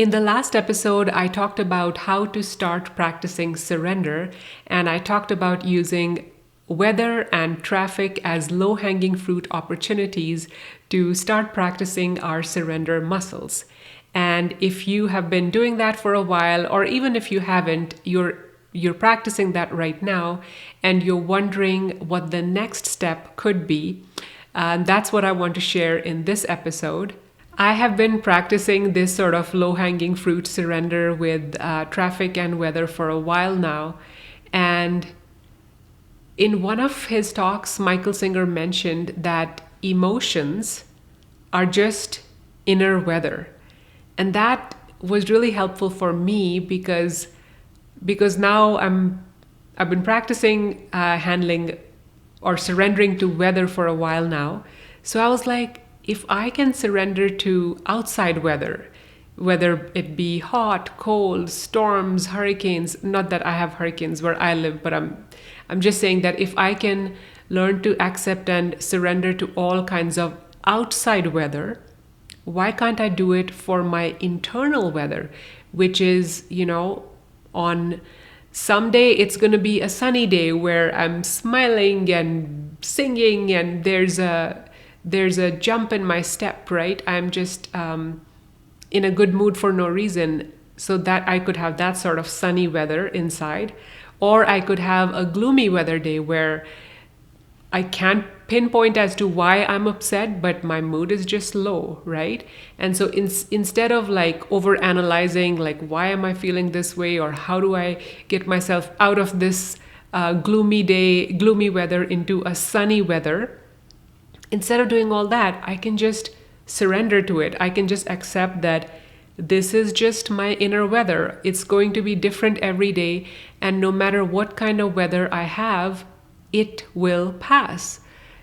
In the last episode, I talked about how to start practicing surrender, and I talked about using weather and traffic as low hanging fruit opportunities to start practicing our surrender muscles. And if you have been doing that for a while, or even if you haven't, you're practicing that right now, and you're wondering what the next step could be. That's what I want to share in this episode. I have been practicing this sort of low hanging fruit surrender with traffic and weather for a while now. And in one of his talks, Michael Singer mentioned that emotions are just inner weather. And that was really helpful for me because now I've been practicing handling or surrendering to weather for a while now. So I was like, if I can surrender to outside weather, whether it be hot, cold, storms, hurricanes, not that I have hurricanes where I live, but I'm just saying that if I can learn to accept and surrender to all kinds of outside weather, why can't I do it for my internal weather, which is, on some day it's going to be a sunny day where I'm smiling and singing and there's a jump in my step, right? I'm just in a good mood for no reason, so that I could have that sort of sunny weather inside. Or I could have a gloomy weather day where I can't pinpoint as to why I'm upset, but my mood is just low, right? And so instead of like over analyzing, like, why am I feeling this way, or how do I get myself out of this gloomy weather into a sunny weather, instead of doing all that, I can just surrender to it. I can just accept that this is just my inner weather. It's going to be different every day. And no matter what kind of weather I have, it will pass.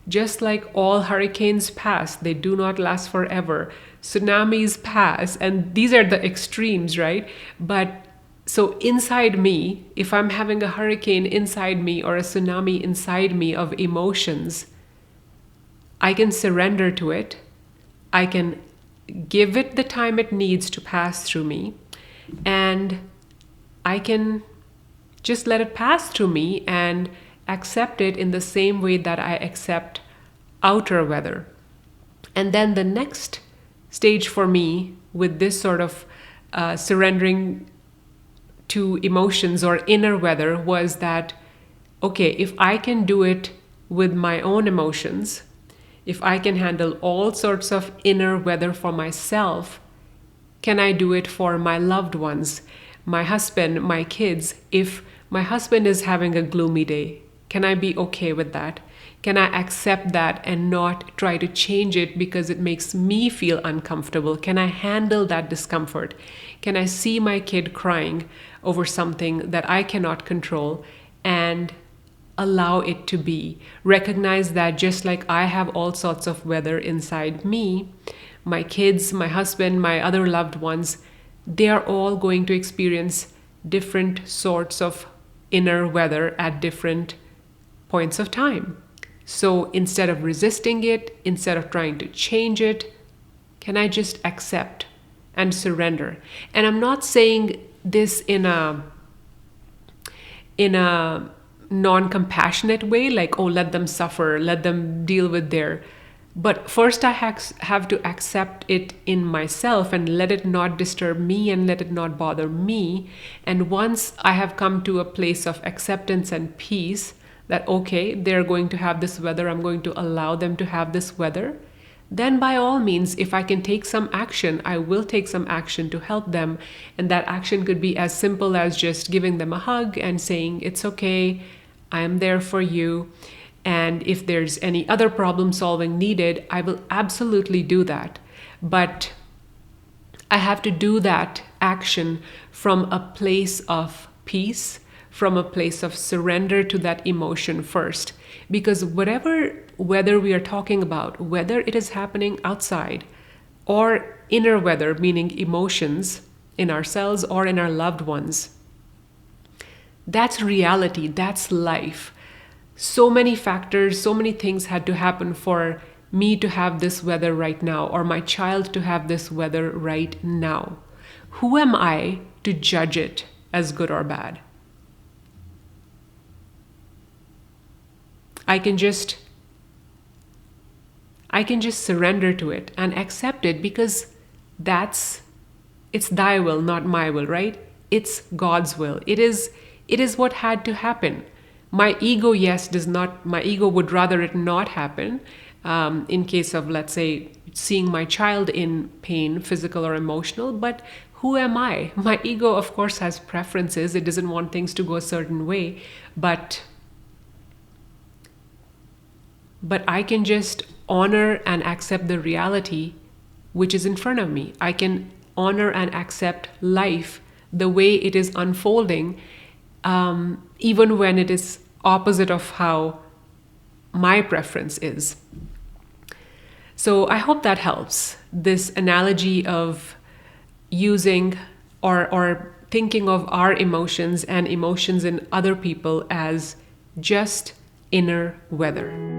Just like all hurricanes pass, they do not last forever. Tsunamis pass, and these are the extremes, right? But so inside me, if I'm having a hurricane inside me or a tsunami inside me of emotions, I can surrender to it. I can give it the time it needs to pass through me, and I can just let it pass through me and accept it in the same way that I accept outer weather. And then the next stage for me with this sort of surrendering to emotions or inner weather was that, okay, if I can do it with my own emotions, if I can handle all sorts of inner weather for myself, can I do it for my loved ones, my husband, my kids? If my husband is having a gloomy day, can I be okay with that? Can I accept that and not try to change it because it makes me feel uncomfortable? Can I handle that discomfort? Can I see my kid crying over something that I cannot control and allow it to be? Recognize that just like I have all sorts of weather inside me, my kids, my husband, my other loved ones, they are all going to experience different sorts of inner weather at different points of time. So instead of resisting it, instead of trying to change it, can I just accept and surrender? And I'm not saying this in a non-compassionate way, like, oh, let them suffer, let them deal with their. But first I have to accept it in myself and let it not disturb me and let it not bother me. And once I have come to a place of acceptance and peace, that okay, they're going to have this weather, I'm going to allow them to have this weather, then by all means, if I can take some action, I will take some action to help them. And that action could be as simple as just giving them a hug and saying, it's okay, I'm there for you. And if there's any other problem solving needed, I will absolutely do that. But I have to do that action from a place of peace, from a place of surrender to that emotion first. Because whether we are talking about, whether it is happening outside or inner weather, meaning emotions in ourselves or in our loved ones, that's reality, that's life. So many factors, so many things had to happen for me to have this weather right now, or my child to have this weather right now. who am I to judge it as good or bad? I can just surrender to it and accept it, because it's thy will, not my will, right? It's God's will. It is what had to happen. My ego, my ego would rather it not happen. In case of, let's say, seeing my child in pain, physical or emotional, but who am I? My ego, of course, has preferences. It doesn't want things to go a certain way, but I can just honor and accept the reality which is in front of me. I can honor and accept life the way it is unfolding, even when it is opposite of how my preference is. So I hope that helps. This analogy of using or thinking of our emotions and emotions in other people as just inner weather.